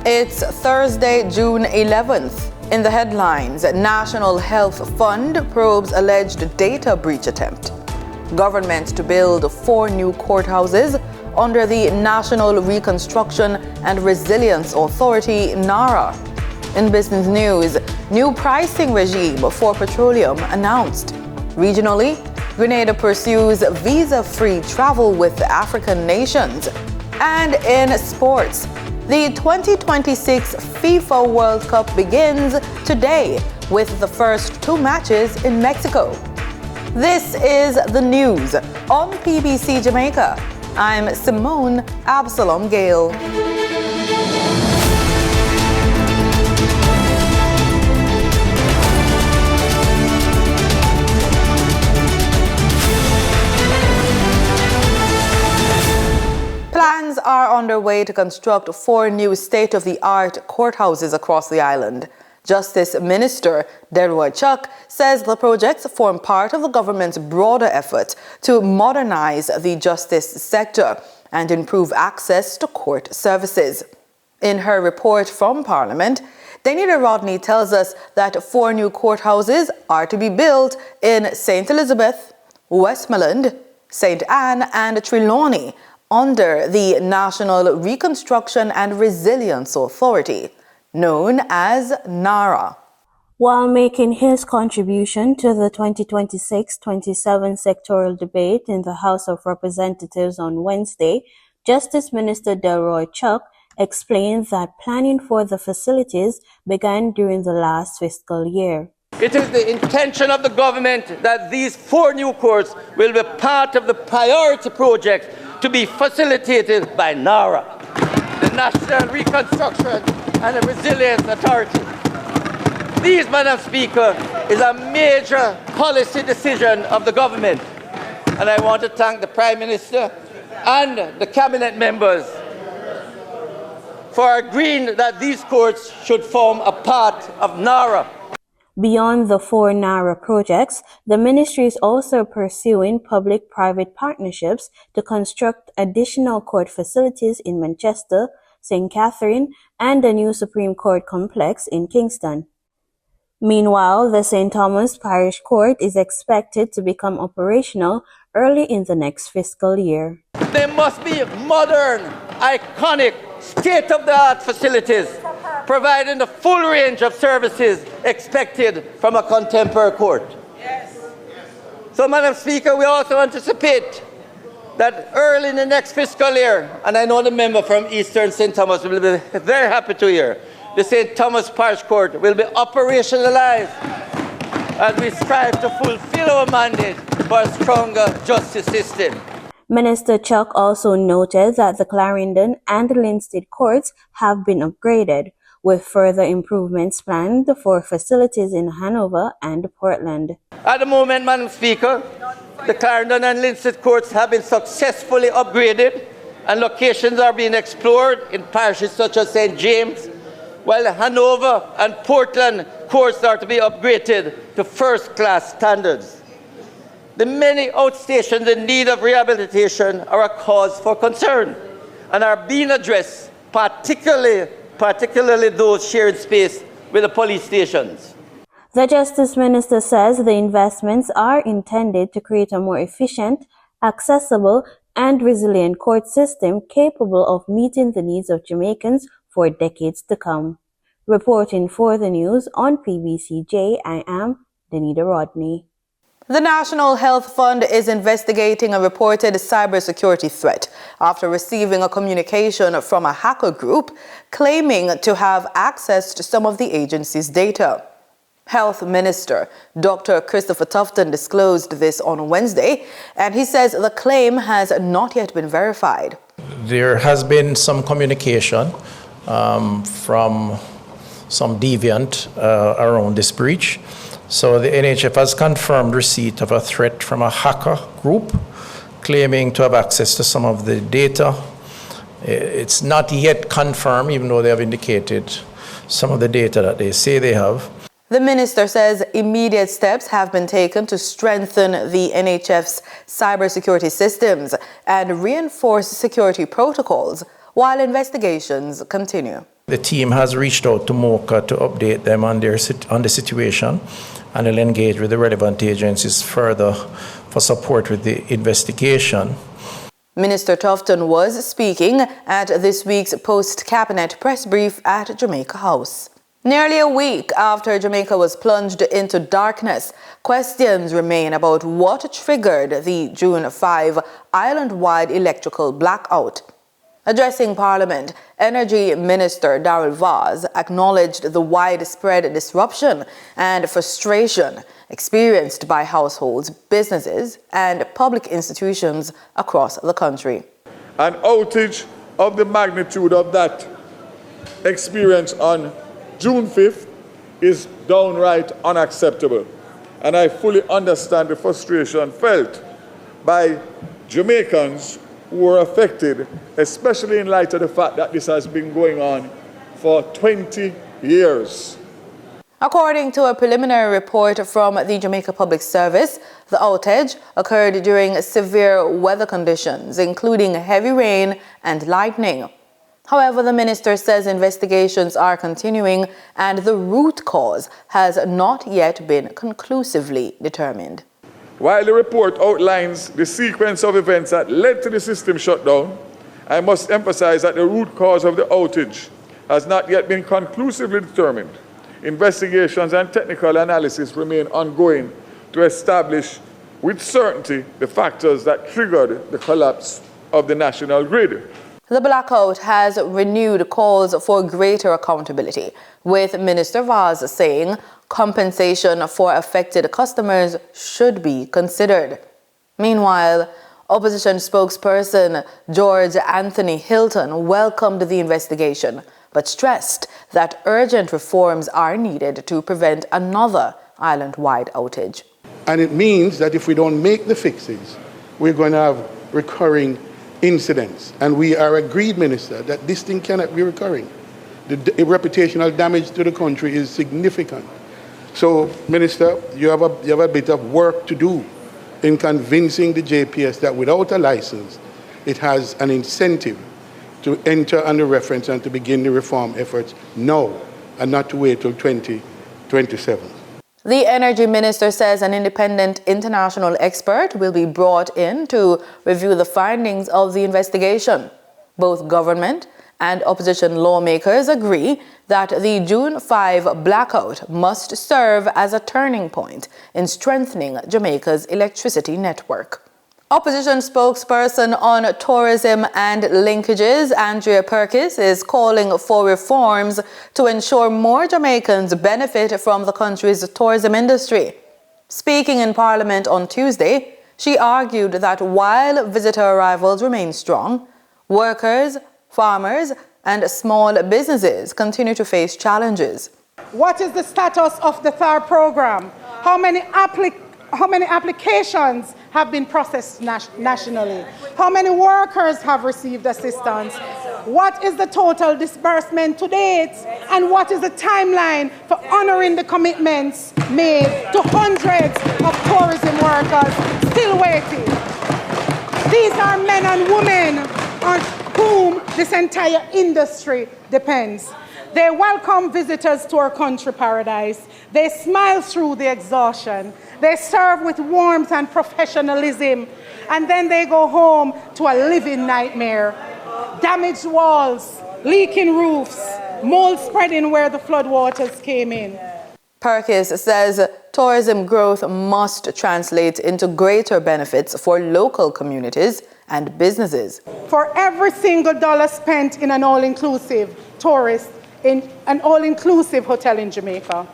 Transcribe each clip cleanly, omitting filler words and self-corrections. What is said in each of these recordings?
It's Thursday, June 11th. In the headlines, National Health Fund probes alleged data breach attempt. Government to build 4 new courthouses under the National Reconstruction and Resilience Authority, NARA. In business news, new pricing regime for petroleum announced. Regionally, Grenada pursues visa-free travel with African nations. And in sports, the 2026 FIFA World Cup begins today with the first 2 matches in Mexico. This is the news on PBC Jamaica. I'm Simone Absalom Gale. Plans are underway to construct 4 new state-of-the-art courthouses across the island. Justice Minister Delroy Chuck says the projects form part of the government's broader effort to modernize the justice sector and improve access to court services. In her report from Parliament, Danita Rodney tells us that 4 new courthouses are to be built in St. Elizabeth, Westmoreland, St. Anne and Trelawney, under the National Reconstruction and Resilience Authority, known as NARA. While making his contribution to the 2026-27 sectoral debate in the House of Representatives on Wednesday, Justice Minister Delroy Chuck explained that planning for the facilities began during the last fiscal year. It is the intention of the government that these 4 new courts will be part of the priority project to be facilitated by NARA, the National Reconstruction and Resilience Authority. These, Madam Speaker, is a major policy decision of the government, and I want to thank the Prime Minister and the Cabinet members for agreeing that these courts should form a part of NARA. Beyond the 4 NARA projects, the ministry is also pursuing public-private partnerships to construct additional court facilities in Manchester, St. Catherine, and a new Supreme Court complex in Kingston. Meanwhile, the St. Thomas Parish Court is expected to become operational early in the next fiscal year. They must be modern, iconic, state-of-the-art facilities, providing the full range of services expected from a contemporary court. Yes. So, Madam Speaker, we also anticipate that early in the next fiscal year, and I know the member from Eastern St. Thomas will be very happy to hear, the St. Thomas Parish Court will be operationalized as we strive to fulfill our mandate for a stronger justice system. Minister Chuck also noted that the Clarendon and Linstead courts have been upgraded, with further improvements planned for facilities in Hanover and Portland. At the moment, Madam Speaker, the Clarendon and Linstead courts have been successfully upgraded and locations are being explored in parishes such as St. James, while Hanover and Portland courts are to be upgraded to first-class standards. The many outstations in need of rehabilitation are a cause for concern and are being addressed, particularly those sharing space with the police stations. The Justice Minister says the investments are intended to create a more efficient, accessible, and resilient court system capable of meeting the needs of Jamaicans for decades to come. Reporting for the news on PBCJ, I am Danita Rodney. The National Health Fund is investigating a reported cybersecurity threat after receiving a communication from a hacker group claiming to have access to some of the agency's data. Health Minister Dr. Christopher Tufton disclosed this on Wednesday, and he says the claim has not yet been verified. There has been some communication from some deviant around this breach. So the NHF has confirmed receipt of a threat from a hacker group claiming to have access to some of the data. It's not yet confirmed, even though they have indicated some of the data that they say they have. The minister says immediate steps have been taken to strengthen the NHF's cybersecurity systems and reinforce security protocols while investigations continue. The team has reached out to MOCA to update them on the situation, and will engage with the relevant agencies further for support with the investigation. Minister Tufton was speaking at this week's post-cabinet press brief at Jamaica House. Nearly a week after Jamaica was plunged into darkness, questions remain about what triggered the June 5 island-wide electrical blackout. Addressing Parliament, Energy Minister Darrell Vaz acknowledged the widespread disruption and frustration experienced by households, businesses, and public institutions across the country. An outage of the magnitude of that experience on June 5th is downright unacceptable, and I fully understand the frustration felt by Jamaicans who were affected, especially in light of the fact that this has been going on for 20 years. According to a preliminary report from the Jamaica Public Service, the outage occurred during severe weather conditions, including heavy rain and lightning. However, the minister says investigations are continuing and the root cause has not yet been conclusively determined. While the report outlines the sequence of events that led to the system shutdown, I must emphasize that the root cause of the outage has not yet been conclusively determined. Investigations and technical analysis remain ongoing to establish with certainty the factors that triggered the collapse of the national grid. The blackout has renewed calls for greater accountability, with Minister Vaz saying compensation for affected customers should be considered. Meanwhile, opposition spokesperson George Anthony Hilton welcomed the investigation, but stressed that urgent reforms are needed to prevent another island-wide outage. And it means that if we don't make the fixes, we're going to have recurring incidents. And we are agreed, Minister, that this thing cannot be recurring. The reputational damage to the country is significant. So, Minister, you have a bit of work to do in convincing the JPS that without a license, it has an incentive to enter under reference and to begin the reform efforts now and not to wait till 2027. The Energy Minister says an independent international expert will be brought in to review the findings of the investigation. Both government and opposition lawmakers agree that the June 5 blackout must serve as a turning point in strengthening Jamaica's electricity network. Opposition spokesperson on tourism and linkages, Andrea Perkis, is calling for reforms to ensure more Jamaicans benefit from the country's tourism industry. Speaking in Parliament on Tuesday, she argued that while visitor arrivals remain strong, workers, farmers, and small businesses continue to face challenges. What is the status of the THAR program? How many applications have been processed nationally? How many workers have received assistance? What is the total disbursement to date? And what is the timeline for honoring the commitments made to hundreds of tourism workers still waiting? These are men and women on whom this entire industry depends. They welcome visitors to our country paradise. They smile through the exhaustion. They serve with warmth and professionalism. And then they go home to a living nightmare. Damaged walls, leaking roofs, mold spreading where the floodwaters came in. Perkis says tourism growth must translate into greater benefits for local communities and businesses. For every single dollar spent in an all-inclusive tourist, in an all-inclusive hotel in Jamaica,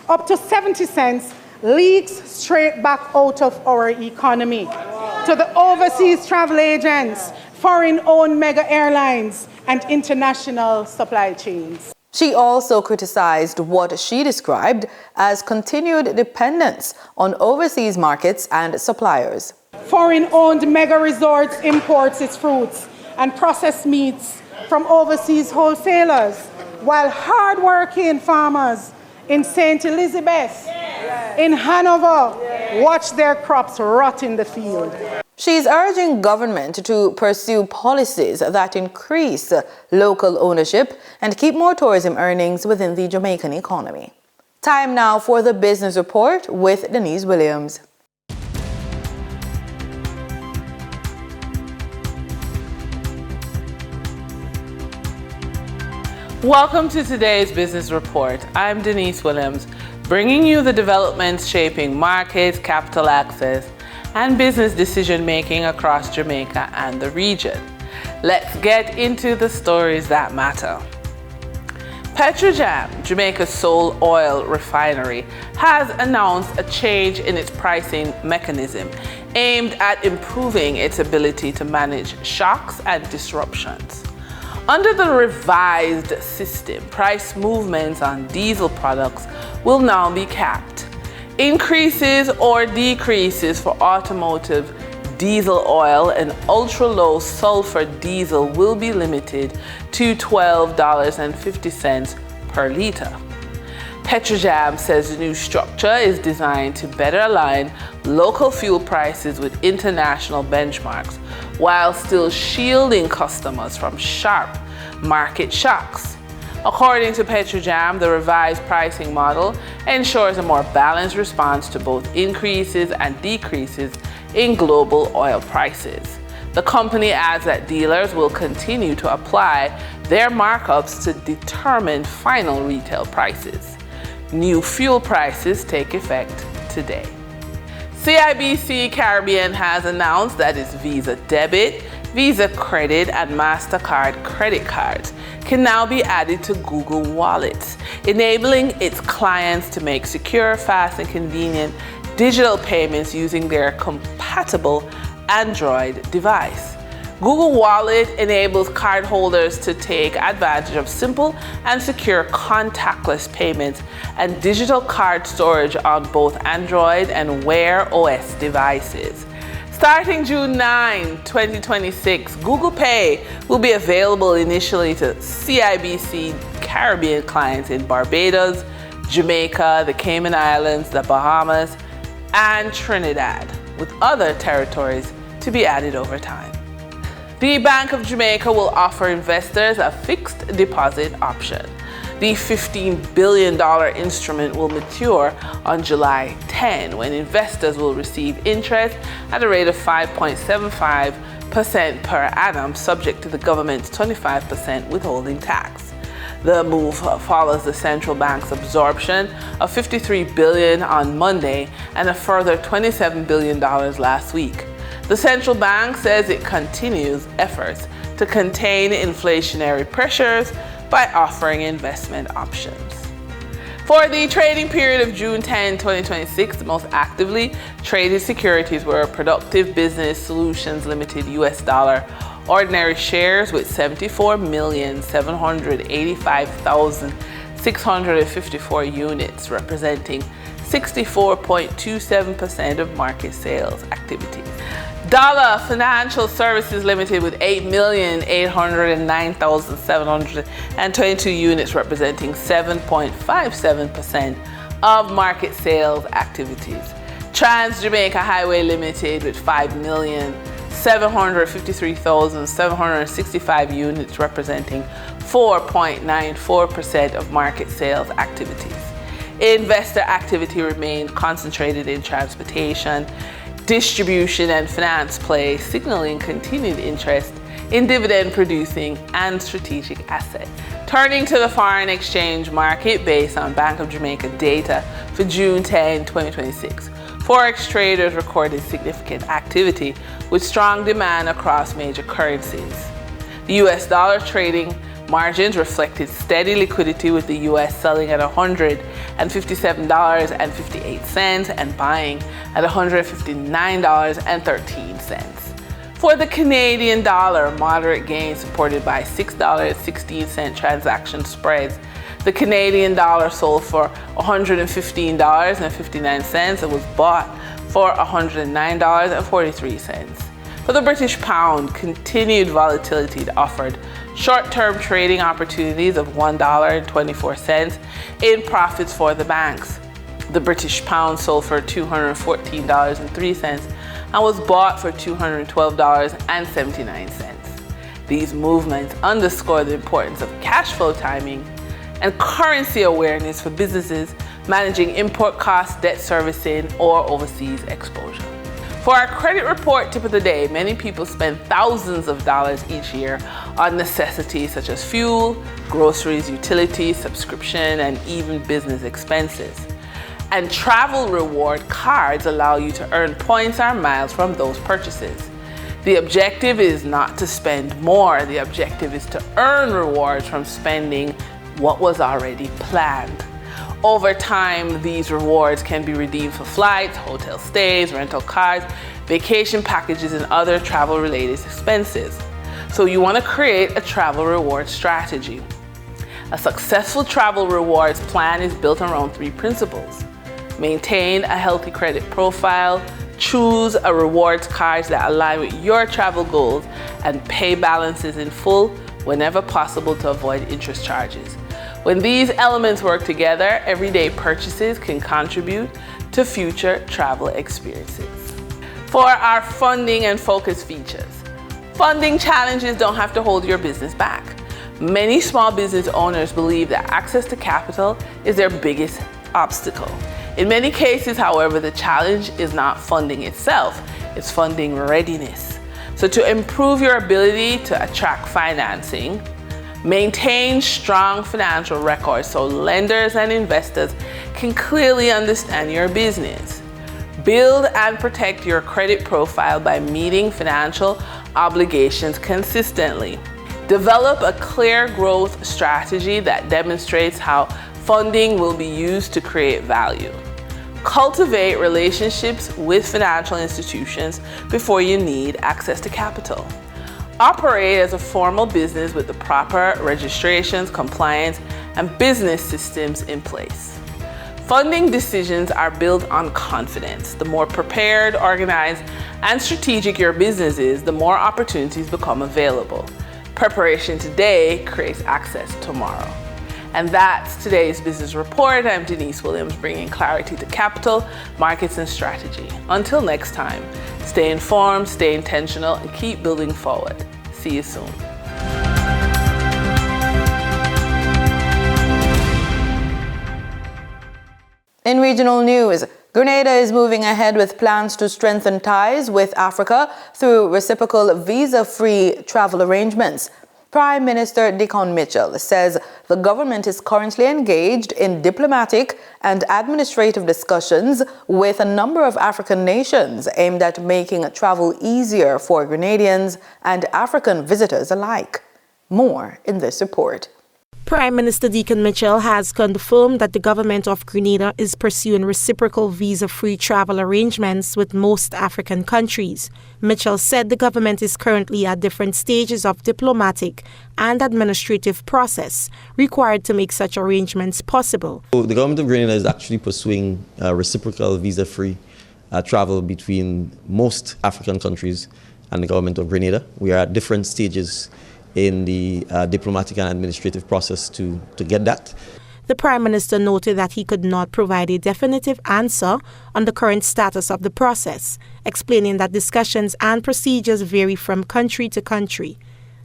up to 70 cents leaks straight back out of our economy to the overseas travel agents, foreign-owned mega airlines, and international supply chains. She also criticized what she described as continued dependence on overseas markets and suppliers. Foreign-owned mega resorts imports its fruits and processed meats from overseas wholesalers, while hard-working farmers in St. Elizabeth, in Hanover, watch their crops rot in the field. She's urging government to pursue policies that increase local ownership and keep more tourism earnings within the Jamaican economy. Time now for the Business Report with Denise Williams. Welcome to today's Business Report. I'm Denise Williams, bringing you the developments shaping markets, capital access, and business decision-making across Jamaica and the region. Let's get into the stories that matter. PetroJam, Jamaica's sole oil refinery, has announced a change in its pricing mechanism aimed at improving its ability to manage shocks and disruptions. Under the revised system, price movements on diesel products will now be capped. Increases or decreases for automotive diesel oil and ultra-low sulfur diesel will be limited to $12.50 per liter. PetroJam says the new structure is designed to better align local fuel prices with international benchmarks while still shielding customers from sharp market shocks. According to PetroJam, the revised pricing model ensures a more balanced response to both increases and decreases in global oil prices. The company adds that dealers will continue to apply their markups to determine final retail prices. New fuel prices take effect today. CIBC Caribbean has announced that its Visa Debit, Visa Credit, and MasterCard credit cards can now be added to Google Wallets, enabling its clients to make secure, fast, and convenient digital payments using their compatible Android device. Google Wallet enables cardholders to take advantage of simple and secure contactless payments and digital card storage on both Android and Wear OS devices. Starting June 9, 2026, Google Pay will be available initially to CIBC Caribbean clients in Barbados, Jamaica, the Cayman Islands, the Bahamas, and Trinidad, with other territories to be added over time. The Bank of Jamaica will offer investors a fixed deposit option. The $15 billion instrument will mature on July 10, when investors will receive interest at a rate of 5.75% per annum, subject to the government's 25% withholding tax. The move follows the central bank's absorption of $53 billion on Monday and a further $27 billion last week. The central bank says it continues efforts to contain inflationary pressures by offering investment options. For the trading period of June 10, 2026, the most actively traded securities were Productive Business Solutions Limited US dollar ordinary shares with 74,785,654 units, representing 64.27% of market sales activity. Dollar Financial Services Limited with 8,809,722 units, representing 7.57% of market sales activities. Trans Jamaica Highway Limited with 5,753,765 units, representing 4.94% of market sales activities. Investor activity remained concentrated in transportation, distribution, and finance plays, signaling continued interest in dividend-producing and strategic assets. Turning to the foreign exchange market based on Bank of Jamaica data for June 10, 2026, Forex traders recorded significant activity with strong demand across major currencies. The US dollar trading margins reflected steady liquidity, with the US selling at $157.58 and buying at $159.13. For the Canadian dollar, moderate gains supported by $6.16 transaction spreads. The Canadian dollar sold for $115.59 and was bought for $109.43. For the British pound, continued volatility offered short-term trading opportunities of $1.24 in profits for the banks. The British pound sold for $214.03 and was bought for $212.79. These movements underscore the importance of cash flow timing and currency awareness for businesses managing import costs, debt servicing, or overseas exposure. For our credit report tip of the day, many people spend thousands of dollars each year on necessities such as fuel, groceries, utilities, subscription, and even business expenses. And travel reward cards allow you to earn points or miles from those purchases. The objective is not to spend more. The objective is to earn rewards from spending what was already planned. Over time, these rewards can be redeemed for flights, hotel stays, rental cars, vacation packages, and other travel-related expenses. So you want to create a travel reward strategy. A successful travel rewards plan is built around 3 principles. Maintain a healthy credit profile, choose a rewards card that align with your travel goals, and pay balances in full whenever possible to avoid interest charges. When these elements work together, everyday purchases can contribute to future travel experiences. For our funding and focus features, funding challenges don't have to hold your business back. Many small business owners believe that access to capital is their biggest obstacle. In many cases, however, the challenge is not funding itself, it's funding readiness. So to improve your ability to attract financing, maintain strong financial records so lenders and investors can clearly understand your business. Build and protect your credit profile by meeting financial obligations consistently. Develop a clear growth strategy that demonstrates how funding will be used to create value. Cultivate relationships with financial institutions before you need access to capital. Operate as a formal business with the proper registrations, compliance, and business systems in place. Funding decisions are built on confidence. The more prepared, organized, and strategic your business is, the more opportunities become available. Preparation today creates access tomorrow. And that's today's business report. I'm Denise Williams, bringing clarity to capital, markets, and strategy. Until next time, stay informed, stay intentional, and keep building forward. See you soon. In regional news, Grenada is moving ahead with plans to strengthen ties with Africa through reciprocal visa-free travel arrangements. Prime Minister Dickon Mitchell says the government is currently engaged in diplomatic and administrative discussions with a number of African nations aimed at making travel easier for Grenadians and African visitors alike. More in this report. Prime Minister Dickon Mitchell has confirmed that the government of Grenada is pursuing reciprocal visa-free travel arrangements with most African countries. Mitchell said the government is currently at different stages of diplomatic and administrative process required to make such arrangements possible. So the government of Grenada is actually pursuing reciprocal visa-free travel between most African countries and the government of Grenada. We are at different stages in the diplomatic and administrative process to get that. The Prime Minister noted that he could not provide a definitive answer on the current status of the process, explaining that discussions and procedures vary from country to country.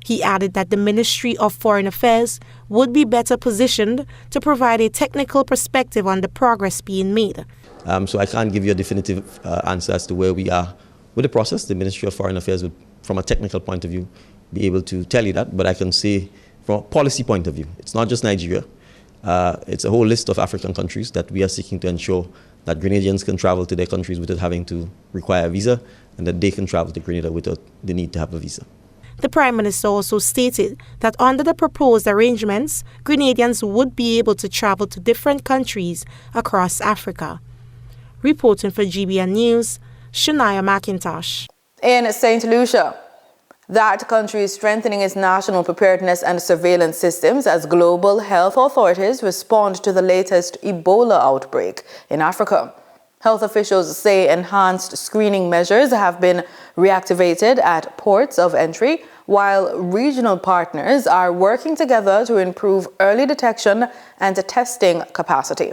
He added that the Ministry of Foreign Affairs would be better positioned to provide a technical perspective on the progress being made. So I can't give you a definitive answer as to where we are with the process. The Ministry of Foreign Affairs would, from a technical point of view, be able to tell you that, but I can say from a policy point of view, it's not just Nigeria. It's a whole list of African countries that we are seeking to ensure that Grenadians can travel to their countries without having to require a visa, and that they can travel to Grenada without the need to have a visa. The Prime Minister also stated that under the proposed arrangements, Grenadians would be able to travel to different countries across Africa. Reporting for GBN News, Shania McIntosh. In St. Lucia, that country is strengthening its national preparedness and surveillance systems as global health authorities respond to the latest Ebola outbreak in Africa. Health officials say enhanced screening measures have been reactivated at ports of entry, while regional partners are working together to improve early detection and testing capacity.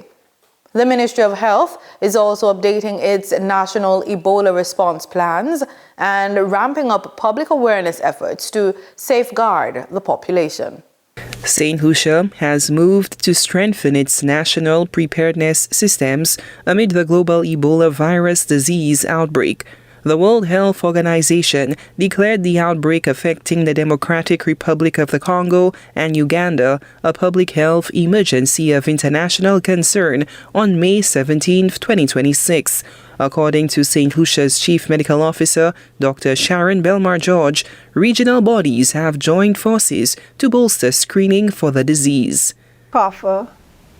The Ministry of Health is also updating its national Ebola response plans and ramping up public awareness efforts to safeguard the population. St. Lucia has moved to strengthen its national preparedness systems amid the global Ebola virus disease outbreak. The World Health Organization declared the outbreak affecting the Democratic Republic of the Congo and Uganda a public health emergency of international concern on May 17, 2026. According to St. Lucia's Chief Medical Officer, Dr. Sharon Belmar-George, regional bodies have joined forces to bolster screening for the disease. CARFA,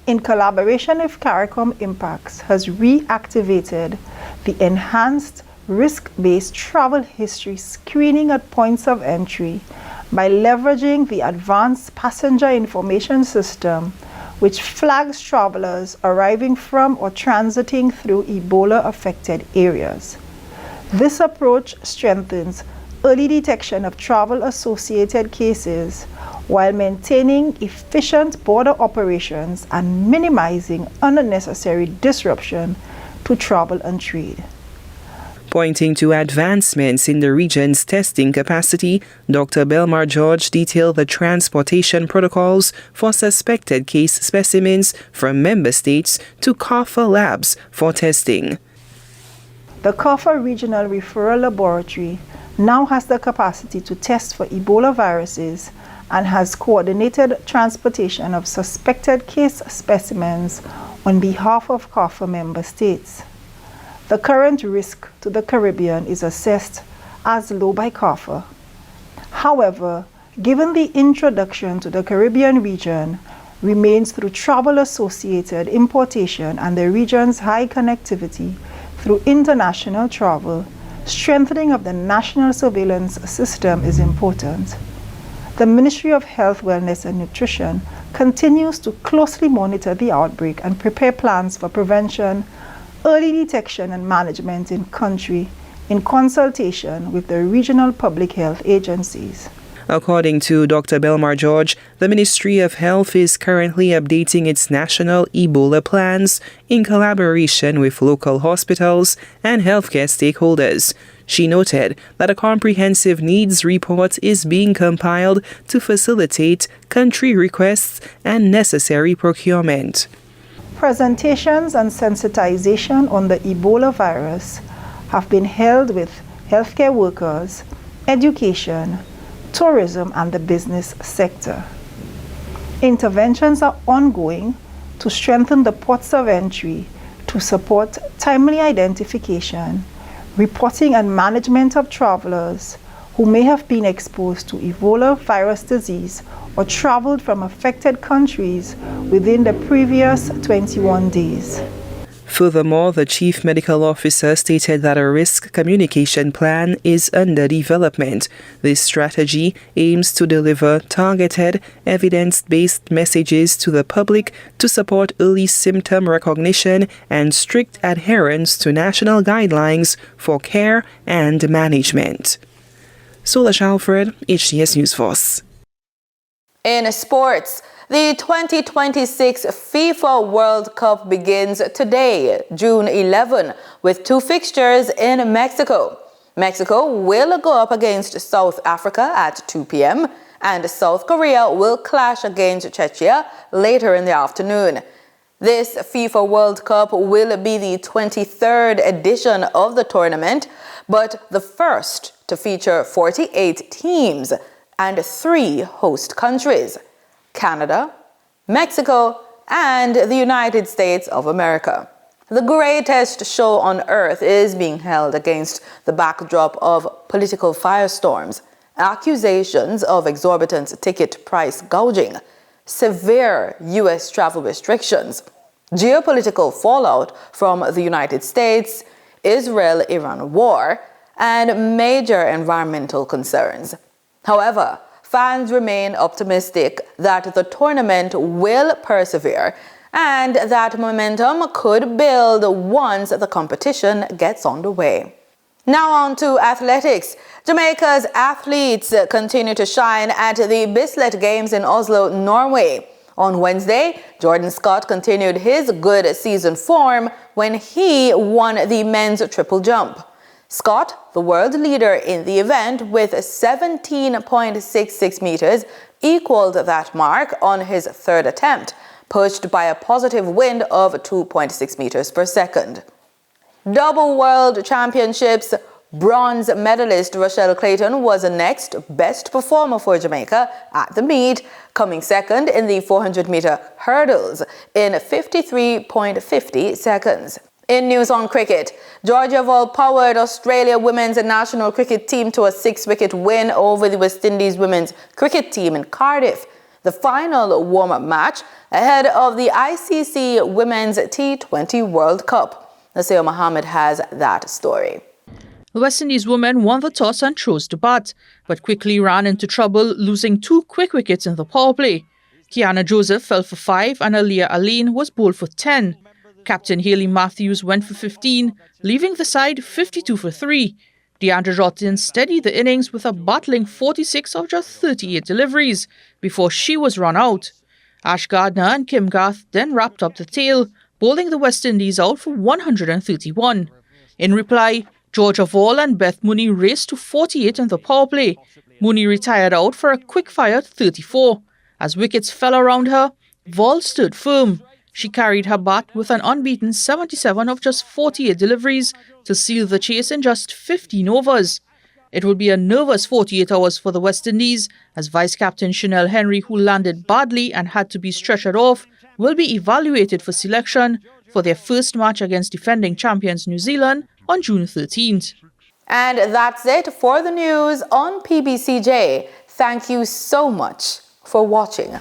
in collaboration with CARICOM Impacts, has reactivated the enhanced risk-based travel history screening at points of entry by leveraging the Advanced Passenger Information System, which flags travelers arriving from or transiting through Ebola-affected areas. This approach strengthens early detection of travel-associated cases while maintaining efficient border operations and minimizing unnecessary disruption to travel and trade. Pointing to advancements in the region's testing capacity, Dr. Belmar-George detailed the transportation protocols for suspected case specimens from member states to CARFA labs for testing. The CARFA Regional Referral Laboratory now has the capacity to test for Ebola viruses and has coordinated transportation of suspected case specimens on behalf of CARFA member states. The current risk to the Caribbean is assessed as low by CARFA. However, given the introduction to the Caribbean region remains through travel-associated importation and the region's high connectivity through international travel, strengthening of the national surveillance system is important. The Ministry of Health, Wellness and Nutrition continues to closely monitor the outbreak and prepare plans for prevention, early detection and management in country in consultation with the regional public health agencies. According to Dr. Belmar-George, the Ministry of Health is currently updating its national Ebola plans in collaboration with local hospitals and healthcare stakeholders. She noted that a comprehensive needs report is being compiled to facilitate country requests and necessary procurement. Presentations and sensitization on the Ebola virus have been held with healthcare workers, education, tourism, and the business sector. Interventions are ongoing to strengthen the ports of entry to support timely identification, reporting and management of travelers who may have been exposed to Ebola virus disease or traveled from affected countries within the previous 21 days. Furthermore, the Chief Medical Officer stated that a risk communication plan is under development. This strategy aims to deliver targeted, evidence-based messages to the public to support early symptom recognition and strict adherence to national guidelines for care and management. Sola Alfred, HTS News Force. In sports, the 2026 FIFA World Cup begins today, June 11, with two fixtures in Mexico. Mexico will go up against South Africa at 2 p.m. and South Korea will clash against Czechia later in the afternoon. This FIFA World Cup will be the 23rd edition of the tournament, but the first to feature 48 teams and 3 host countries: Canada, Mexico, and the United States of America. The greatest show on earth is being held against the backdrop of political firestorms, accusations of exorbitant ticket price gouging, severe U.S. travel restrictions, geopolitical fallout from the United States, Israel-Iran war, and major environmental concerns. However, fans remain optimistic that the tournament will persevere and that momentum could build once the competition gets underway. Now on to athletics. Jamaica's athletes continue to shine at the Bislett Games in Oslo, Norway. On Wednesday, Jordan Scott continued his good season form when he won the men's triple jump. Scott, the world leader in the event with 17.66 meters, equaled that mark on his third attempt, pushed by a positive wind of 2.6 meters per second. Double World Championships bronze medalist Rochelle Clayton was the next best performer for Jamaica at the meet, coming second in the 400-meter hurdles in 53.50 seconds. In news on cricket, Georgia powered Australia women's national cricket team to a 6-wicket win over the West Indies women's cricket team in Cardiff, the final warm-up match ahead of the ICC Women's T20 World Cup. Nasir Mohammed has that story. The West Indies women won the toss and chose to bat, but quickly ran into trouble, losing 2 quick wickets in the power play. Kiana Joseph fell for 5 and Aliyah Aline was bowled for 10. Captain Hayley Matthews went for 15, leaving the side 52 for 3. Deandra Jordan steadied the innings with a battling 46 of just 38 deliveries before she was run out. Ash Gardner and Kim Garth then wrapped up the tail, bowling the West Indies out for 131. In reply, Georgia Vall and Beth Mooney raced to 48 in the power play. Mooney retired out for a quick-fire 34. As wickets fell around her, Vall stood firm. She carried her bat with an unbeaten 77 of just 48 deliveries to seal the chase in just 15 overs. It will be a nervous 48 hours for the West Indies, as Vice-Captain Chanel Henry, who landed badly and had to be stretchered off, will be evaluated for selection for their first match against defending champions New Zealand on June 13th. And that's it for the news on PBCJ. Thank you so much for watching.